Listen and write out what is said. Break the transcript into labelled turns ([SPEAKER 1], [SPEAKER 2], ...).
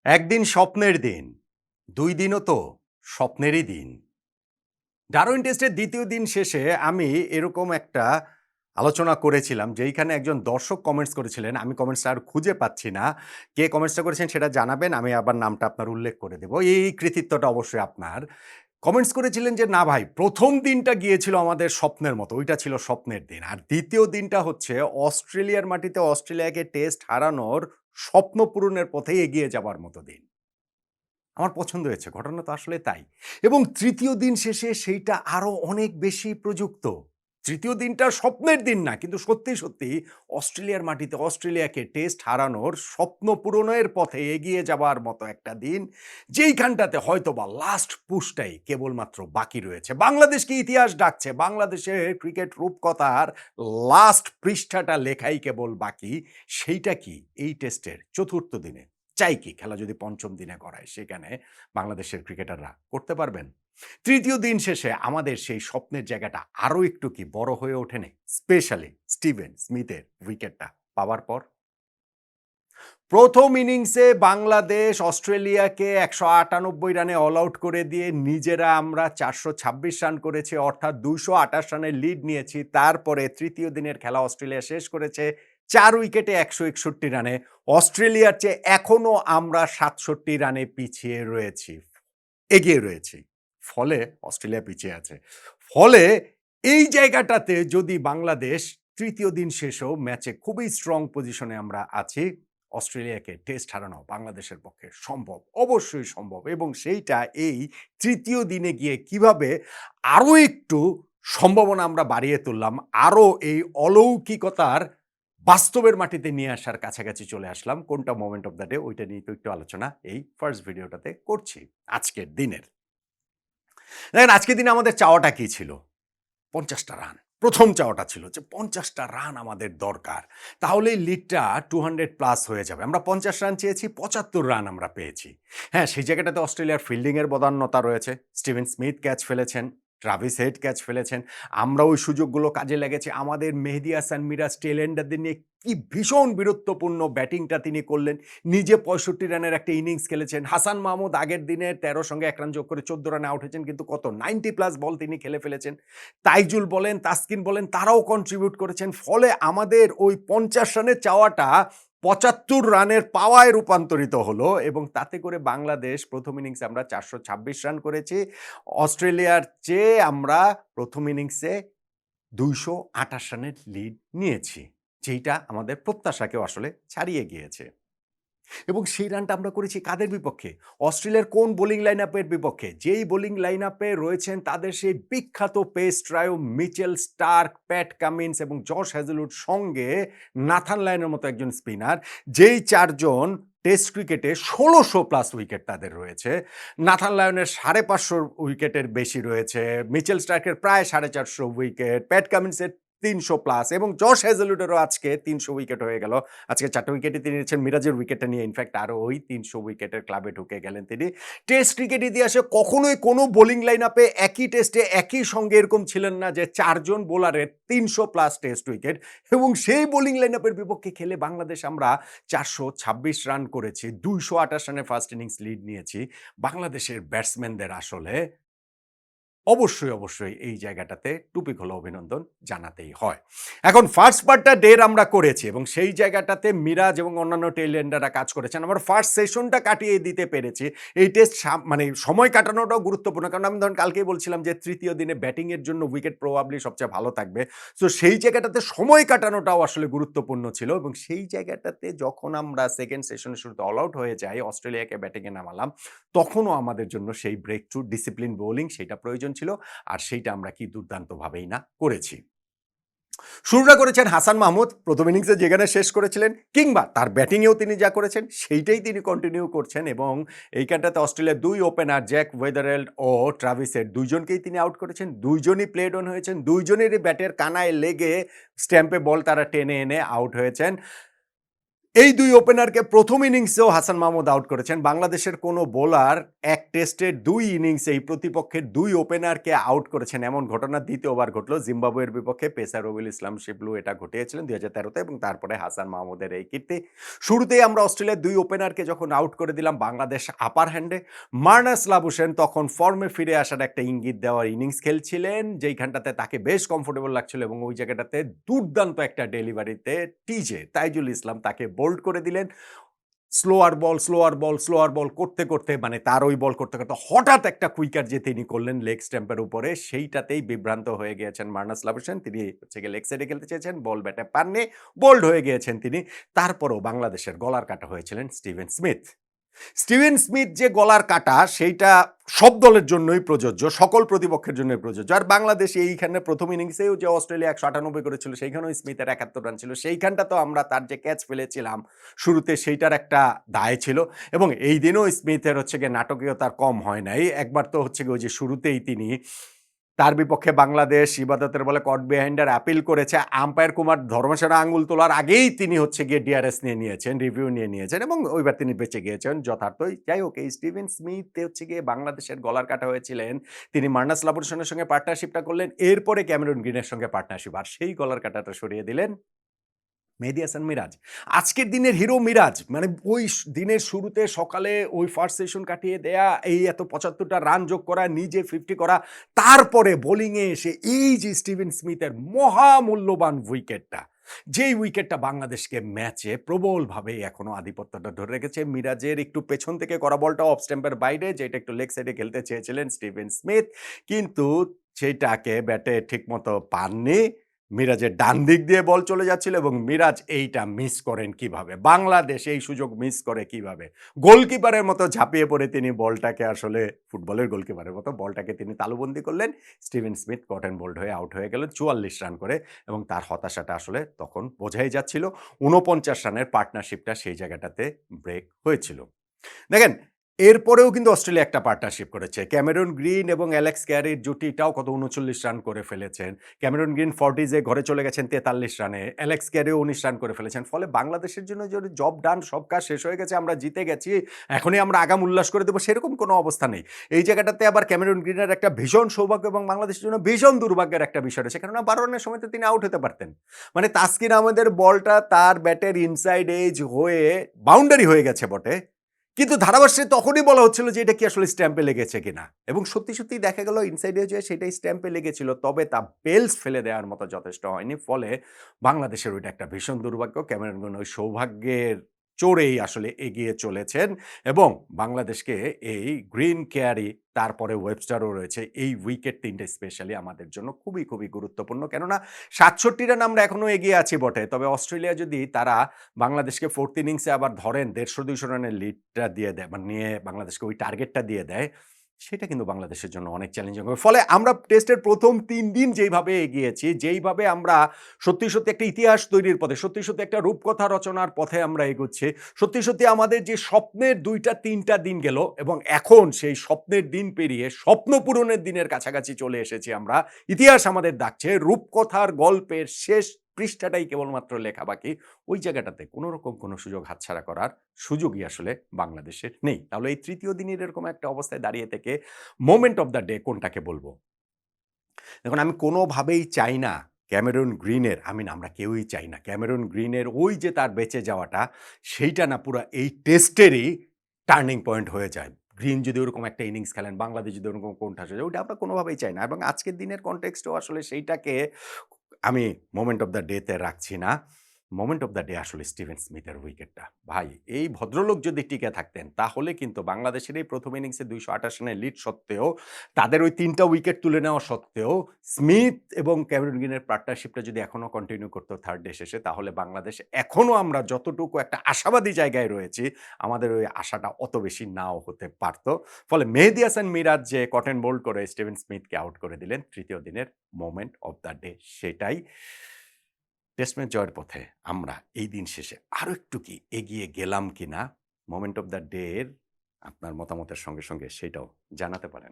[SPEAKER 1] একদিন স্বপ্নের দিন, ২ দিনও তো স্বপ্নেরই দিন। ডারউইন টেস্টের ২য় দিন শেষে আমি এরকম একটা আলোচনা করেছিলাম, যেইখানে একজন দর্শক কমেন্টস করেছিলেন। আমি কমেন্টসটা আর খুঁজে পাচ্ছি না। কে কমেন্টসটা করেছেন সেটা জানাবেন। আমি আবার নামটা আপনার উল্লেখ করে দেব। এই কৃতিত্বটা অবশ্যই আপনার। কমেন্টস করেছিলেন যে, "না ভাই, ১ম দিনটা গিয়েছিল আমাদের স্বপ্নের মতো। ওইটা ছিল স্বপ্নের দিন। আর ২য় দিনটা হচ্ছে অস্ট্রেলিয়ার মাটিতে অস্ট্রেলিয়াকে টেস্ট হারানোর স্বপ্ন পূরণের পথে এগিয়ে যাবার মতো দিন।" আমার পছন্দ হয়েছে। ঘটনা তো আসলে তাই। এবং ৩য় দিন শেষে সেইটা আরো অনেক বেশি প্রযুক্ত। ৩য় দিনটা স্বপ্নের দিন না, কিন্তু সত্যি, সত্যি অস্ট্রেলিয়ার মাটিতে অস্ট্রেলিয়াকে টেস্ট হারানোর স্বপ্ন পূরণের পথে এগিয়ে যাবার মতো একটা দিন, যেইখানটাতে হয়তোবা লাস্ট পুশটাই কেবলমাত্র বাকি রয়েছে। বাংলাদেশকে ইতিহাস ডাকছে। বাংলাদেশের ক্রিকেট রূপকথার লাস্ট পৃষ্ঠাটা লেখাই কেবল বাকি। সেইটা কি? এই টেস্টের ৪র্থ দিনে। চাই কি? খেলা যদি ৫ম দিনে গড়ায়, সেখানে বাংলাদেশের ক্রিকেটাররা করতে পারবেন? ৩য় দিন শেষে আমাদের সেই স্বপ্নের জায়গাটা আরো একটু কি বড় হয়ে ওঠেনি? স্পেশালি স্টিভেন স্মিথের উইকেটটা পাওয়ার পর? ১ম ইনিংসে বাংলাদেশ অস্ট্রেলিয়াকে ১৯৮ রানে অল আউট করে দিয়ে নিজেরা আমরা ৪২৬ রান করেছি, অর্থাৎ ২২৮ রানের লিড নিয়েছি। তারপরে ৩য় দিনের খেলা অস্ট্রেলিয়া শেষ করেছে ৪ উইকেটে ১৬১ রানে। অস্ট্রেলিয়ার চেয়ে এখনো আমরা ৬৭ রানে পিছিয়ে রয়েছি, এগিয়ে রয়েছি। ফলে অস্ট্রেলিয়া পিছিয়ে আছে। ফলে এই জায়গাটাতে যদি বাংলাদেশ ৩য় দিন শেষেও ম্যাচে খুবই স্ট্রং পজিশনে আমরা আছি, অস্ট্রেলিয়াকে টেস্ট হারানো বাংলাদেশের পক্ষে সম্ভব। অবশ্যই সম্ভব, এবং সেইটা এই ৩য় দিনে গিয়ে কিভাবে আরো একটু সম্ভাবনা আমরা বাড়িয়ে তুললাম, আরো এই অলৌকিকতার বাস্তবের মাটিতে নিয়ে আসার কাছাকাছি চলে আসলাম। কোনটা মোমেন্ট অফ দ্য ডে, ওইটা নিয়ে তো একটু আলোচনা এই ফার্স্ট ভিডিওটাতে করছি আজকের দিনের। দেখেন, আজকের দিনে আমাদের চাওয়াটা কি ছিল? ৫০ টা রান। ১ম চাওয়াটা ছিল যে ৫০ টা রান আমাদের দরকার। তাহলেই লিডটা 200 প্লাস হয়ে যাবে। আমরা ৫০ রান চেয়েছি, ৭৫ রান আমরা পেয়েছি। হ্যাঁ, সেই জায়গাটাতে অস্ট্রেলিয়ার ফিল্ডিং এর বদান্যতা রয়েছে। স্টিভেন স্মিথ ক্যাচ ফেলেছেন, ট্রাভিস হেড ক্যাচ ফেলেছেন। আমরা ওই সুযোগগুলো কাজে লেগেছি। আমাদের মেহেদী হাসান মিরাজ টেল এন্ডারদের নিয়ে কি ভীষণ বীরত্বপূর্ণ ব্যাটিংটা তিনি করলেন। নিজে ৬৫ রানের একটা ইনিংস খেলেছেন। হাসান মাহমুদ আগের দিনে ১৩ সঙ্গে ১ রান যোগ করে ১৪ রানে আউট হয়েছেন, কিন্তু কত ৯০ প্লাস বল তিনি খেলে ফেলেছেন। তাইজুল বলেন, তাসকিন বলেন, তারাও কন্ট্রিবিউট করেছেন। ফলে আমাদের ওই ৫০ রানের চাওয়াটা ৭৫ রানের পাওয়ায় রূপান্তরিত হলো, এবং তাতে করে বাংলাদেশ ১ম ইনিংসে আমরা ৪২৬ রান করেছি। অস্ট্রেলিয়ার চেয়ে আমরা ১ম ইনিংসে ২২৮ রানের লিড নিয়েছি। যেইটা আমাদের প্রত্যাশাকেও আসলে ছাড়িয়ে গিয়েছে। এবং সেই রানটা আমরা করেছি কাদের বিপক্ষে? অস্ট্রেলিয়ার কোন বোলিং লাইনআপের বিপক্ষে? যেই বোলিং লাইনআপে রয়েছেন তাদের সেই বিখ্যাত pace trio Mitchell Starc, Pat Cummins এবং জশ হ্যাজেলউড, সঙ্গে নাথান লায়নের মতো একজন স্পিনার, যেই ৪ জন টেস্ট ক্রিকেটে ১৬০০ প্লাস উইকেট তাদের রয়েছে। নাথান লায়নের ৫৫০ উইকেটের বেশি রয়েছে, মিচেল স্টার্কের প্রায় ৪৫০ উইকেট, প্যাট কামিন্সের ৩০০ প্লাস, এবং জশ হ্যাজেলউডেরও আজকে ৩০০ উইকেট হয়ে গেল। আজকে ৪ টা উইকেটই তিনি নিয়েছেন। মিরাজের উইকেটটা নিয়ে ইনফ্যাক্ট আরো ওই ৩০০ উইকেটের ক্লাবে ঢুকে গেলেন তিনি। টেস্ট ক্রিকেট ইতিহাসে কখনোই কোনো বোলিং লাইনআপে একই টেস্টে একই সঙ্গে এরকম ছিলেন না যে ৪ জন বোলারের ৩০০ প্লাস টেস্ট উইকেট, এবং সেই বোলিং লাইনআপের বিপক্ষে খেলে বাংলাদেশ আমরা ৪২৬ রান করেছি। ২২৮ রানের ফার্স্ট ইনিংস লিড নিয়েছি। বাংলাদেশের ব্যাটসম্যানদের আসলে অবশ্যই, অবশ্যই এই জায়গাটাতে টুপি খোলা অভিনন্দন জানাতেই হয়। এখন ফার্স্ট পার্টটা ডের আমরা করেছি, এবং সেই জায়গাটাতে মিরাজ এবং অন্যান্য টেইল এন্ডাররা কাজ করেছেন। আমরা ফার্স্ট সেশনটা কাটিয়ে দিতে পেরেছি। এই টেস্ট মানে সময় কাটানোটাও গুরুত্বপূর্ণ। কারণ আমি ধরুন কালকেই বলছিলাম যে ৩য় দিনে ব্যাটিং এর জন্য উইকেট প্রবাবলি সবচেয়ে ভালো থাকবে। সো সেই জায়গাটাতে সময় কাটানোটাও আসলে গুরুত্বপূর্ণ ছিল, এবং সেই জায়গাটাতে যখন আমরা সেকেন্ড সেশনের শুরুতে অল আউট হয়ে যাই, অস্ট্রেলিয়াকে ব্যাটিং এ নামালাম, তখনও আমাদের জন্য সেই ব্রেক থ্রু ডিসিপ্লিন বোলিং সেটা প্রয়োজন ছিল। আর সেইটা আমরা কি দুর্দান্তভাবেই না করেছি। শুরুটা করেছেন হাসান মাহমুদ, ১ম ইনিংসে যেখানে শেষ করেছিলেন, কিংবা তার ব্যাটিংয়েও তিনি যা করেছেন সেইটাই তিনি কন্টিনিউ করছেন, এবং এইখানটাতে অস্ট্রেলিয়ার ২ ওপেনার জ্যাক ওয়েদারেল্ড ও ট্রাভিস হেড দুইজনকেই তিনি আউট করেছেন। দুইজনই প্লেড অন হয়েছেন। দুইজনেরই ব্যাটের কানায় লেগে স্ট্যাম্পে বল তারা টেনে এনে আউট হয়েছেন। এই ২ ওপেনারকে প্রথম ইনিংসেও হাসান মাহমুদ আউট করেছেন। বাংলাদেশের কোনো বোলার এক টেস্টের ২ ইনিংসেই প্রতিপক্ষের ২ ওপেনারকে আউট করেছেন এমন ঘটনা দ্বিতীয়বার ঘটল। জিম্বাবুয়ের বিপক্ষে পেসার রবিউল ইসলাম শিবলু এটা ঘটিয়েছিলেন ২০১৩ তে এবং তারপরে হাসান মাহমুদের এই কীর্তি। শুরুতেই আমরা অস্ট্রেলিয়ার ২ ওপেনারকে যখন আউট করে দিলাম বাংলাদেশ আপার হ্যান্ডে, মার্নাস লাবুশেন তখন ফর্মে ফিরে আসার একটা ইঙ্গিত দেওয়ার ইনিংস খেলছিলেন, যেইখানটাতে তাকে বেশ কমফোর্টেবল লাগছিল এবং ওই জায়গাটাতে দুর্দান্ত একটা ডেলিভারিতে টিজে তাইজুল ইসলাম তাকে বোল্ড করে দিলেন। স্লোয়ার বল করতে মানে তার ওই বল করতে হঠাৎ একটা কুইকার যে তিনি করলেন লেগ স্ট্যাম্পের উপরে, সেইটাতেই বিভ্রান্ত হয়ে গিয়েছেন মার্নাস লাবুশেন। তিনি হচ্ছে গিয়ে লেগ সাইডে খেলতে চেয়েছেন, বল ব্যাটে পাননি, বোল্ড হয়ে গিয়েছেন তিনি। তারপরও বাংলাদেশের গলার কাটা হয়েছিলেন স্টিভেন স্মিথ। স্টিভেন স্মিথ যে গলার কাটা সেইটা সব দলের জন্যই প্রযোজ্য, সকল প্রতিপক্ষের জন্যই প্রযোজ্য। আর বাংলাদেশ এইখানে প্রথম ইনিংসেও যে অস্ট্রেলিয়া ১৯৮ করেছিল সেইখানেও স্মিথের ৭১ রান ছিল, সেইখানটা তো আমরা তার যে ক্যাচ ফেলেছিলাম শুরুতে সেইটার একটা দায় ছিল এবং এই দিনও স্মিথের হচ্ছে গিয়ে নাটকীয়তার কম হয় নাই। একবার তো হচ্ছে গিয়ে ওই যে শুরুতেই তিনি তার বিপক্ষে বাংলাদেশ ইবাদতের বলে কট বিহাইন্ডার অ্যাপিল করেছে, আম্পায়ার কুমার ধর্মসেনা আঙ্গুল তোলার আগেই তিনি হচ্ছে গিয়ে ডিআরএস নিয়ে নিয়েছেন, রিভিউ নিয়ে নিয়েছেন এবং ওইবার তিনি বেঁচে গিয়েছেন যথার্থই। যাই হোক, এই স্টিভেন স্মিথ হচ্ছে গিয়ে বাংলাদেশের গলার কাটা হয়েছিলেন। তিনি মার্নাস লাবুশেনের সঙ্গে পার্টনারশিপটা করলেন, এরপরে ক্যামেরুন গ্রিনের সঙ্গে পার্টনারশিপ, আর সেই গলার কাটাটা সরিয়ে দিলেন মেহেদী হাসান মিরাজ। আজকের দিনের হিরো মিরাজ, মানে ওই দিনের শুরুতে সকালে ওই ফার্স্ট সেশন কাটিয়ে দেয়া, এই এত ৭৫টা রান যোগ করা, নিজে 50 করা, তারপরে বোলিংয়ে এসে এই যে স্টিভেন স্মিথের মহামূল্যবান উইকেটটা, যেই উইকেটটা বাংলাদেশকে ম্যাচে প্রবলভাবে এখনো আধিপত্যটা ধরে রেখেছে। মিরাজের একটু পেছন থেকে করা বলটা অফ স্ট্যাম্পের বাইরে, যেটা একটু লেগ সাইডে খেলতে চেয়েছিলেন স্টিভেন স্মিথ, কিন্তু সেইটাকে ব্যাটে ঠিকমতো পাননি। মিরাজের ডান দিক দিয়ে বল চলে যাচ্ছিল এবং মিরাজ এইটা মিস করেন কিভাবে, বাংলাদেশ এই সুযোগ মিস করে কিভাবে, গোলকিপারের মতো ঝাঁপিয়ে পড়ে তিনি বলটাকে আসলে ফুটবলের গোলকিপারের মতো বলটাকে তিনি তালুবন্দি করলেন। স্টিভেন স্মিথ কটেন বোল্ড হয়ে আউট হয়ে গেলেন ৪৪ রান করে এবং তার হতাশাটা আসলে তখন বোঝাই যাচ্ছিল। ৪৯ রানের পার্টনারশিপটা সেই জায়গাটাতে ব্রেক হয়েছিল। দেখেন, এরপরেও কিন্তু অস্ট্রেলিয়া একটা পার্টনারশিপ করেছে। ক্যামেরন গ্রিন এবং অ্যালেক্স ক্যারির জুটিটাও কত ৩৯ রান করে ফেলেছেন। ক্যামেরন গ্রিন 40s ঘরে চলে গেছেন ৪৩ রানে। অ্যালেক্স ক্যারিও ১৯ রান করে ফেলেছেন। ফলে বাংলাদেশের জন্য যে জব ডান, সব কাজ শেষ হয়ে গেছে, আমরা জিতে গেছি, এখনই আমরা আগাম উল্লাস করে দেবো, সেরকম কোনো অবস্থা নেই। এই জায়গাটাতে আবার ক্যামেরন গ্রিনের একটা ভীষণ সৌভাগ্য এবং বাংলাদেশের জন্য ভীষণ দুর্ভাগ্যের একটা বিষয় রয়েছে। কেননা ১২ রানের সময় তো তিনি আউট হতে পারতেন। মানে তাসকিন আহমেদের বলটা তার ব্যাটের ইনসাইড এজ হয়ে বাউন্ডারি হয়ে গেছে বটে, কিন্তু ধারাভাষ্যে তখনই বলা হচ্ছিল যে এটা কি আসলে স্ট্যাম্পে লেগেছে কিনা, এবং সত্যি দেখা গেল ইনসাইডে যে সেটাই স্ট্যাম্পে লেগেছিল, তবে তা বেলস ফেলে দেওয়ার মতো যথেষ্ট হয়নি। ফলে বাংলাদেশের ওইটা একটা ভীষণ দুর্ভাগ্য। ক্যামেরন ওই সৌভাগ্যের চড়েই আসলে এগিয়ে চলেছেন এবং বাংলাদেশকে এই গ্রিন, কেয়ারি, তারপরে ওয়েবস্টারও রয়েছে, এই উইকেট ৩টে স্পেশালি আমাদের জন্য খুবই গুরুত্বপূর্ণ। কেননা ৬৭ রান আমরা এখনো এগিয়ে আছি বটে, তবে অস্ট্রেলিয়া যদি তারা বাংলাদেশকে 4th ইনিংসে আবার ধরেন ১৫০-২০০ রানের লিডটা দিয়ে দেয়, মানে নিয়ে বাংলাদেশকে ওই টার্গেটটা দিয়ে দেয়, সেটা কিন্তু বাংলাদেশের জন্য অনেক চ্যালেঞ্জিং হবে। ফলে আমরা টেস্টের প্রথম ৩ দিন যেইভাবে এগিয়েছি, যেইভাবে আমরা সত্যি একটা ইতিহাস তৈরির পথে, সত্যি একটা রূপকথা রচনার পথে আমরা এগোচ্ছি, সত্যি আমাদের যে স্বপ্নের ২টা-৩টা দিন গেল এবং এখন সেই স্বপ্নের দিন পেরিয়ে স্বপ্ন পূরণের দিনের কাছাকাছি চলে এসেছি আমরা। ইতিহাস আমাদের ডাকছে, রূপকথার গল্পের শেষ পৃষ্ঠাটাই কেবলমাত্র লেখা বাকি। ওই জায়গাটাতে কোনোরকম কোনো সুযোগ হাতছাড়া করার সুযোগই আসলে বাংলাদেশের নেই। তাহলে এই ৩য় দিনের এরকম একটা অবস্থায় দাঁড়িয়ে থেকে মোমেন্ট অফ দ্য ডে কোনটাকে বলবো? দেখুন, আমি কোনোভাবেই চাই না ক্যামেরন গ্রিনের, আমরা কেউই চাই না ক্যামেরন গ্রিনের ওই যে তার বেঁচে যাওয়াটা, সেইটা না পুরা এই টেস্টেরই টার্নিং পয়েন্ট হয়ে যায়। গ্রিন যদি ওরকম একটা ইনিংস খেলেন, বাংলাদেশ যদি ওরকম কোণঠাসা হয়ে যায়, ওইটা আমরা কোনোভাবেই চাই না এবং আজকের দিনের কনটেক্সটেও আসলে সেইটাকে আমি মোমেন্ট অফ দ্য ডেতে রাখছি না। মোমেন্ট অফ দ্য ডে আসলে স্টিভেন স্মিথের উইকেটটা। ভাই, এই ভদ্রলোক যদি টিকে থাকতেন তাহলে কিন্তু বাংলাদেশের এই প্রথম ইনিংসে ২২৮ রানের লিড সত্ত্বেও, তাদের ওই ৩টা উইকেট তুলে নেওয়া সত্ত্বেও, স্মিথ এবং ক্যামেরন গ্রিনের পার্টনারশিপটা যদি এখনো কন্টিনিউ করতো থার্ড ডে শেষে, তাহলে বাংলাদেশ এখনো আমরা যতটুকু একটা আশাবাদী জায়গায় রয়েছি, আমাদের ওই আশাটা অত বেশি নাও হতে পারত। ফলে মেহেদী হাসান মিরাজ যে কটেন বোল্ড করে স্টিভেন স্মিথকে আউট করে দিলেন, ৩য় দিনের মোমেন্ট অফ দ্য ডে সেটাই। টেস্ট ম্যাচ জয়ের পথে আমরা এই দিন শেষে আরো একটু কি এগিয়ে গেলাম কিনা, মোমেন্ট অফ দ্য ডে এর আপনার মতামতের সঙ্গে সেটাও জানাতে পারেন।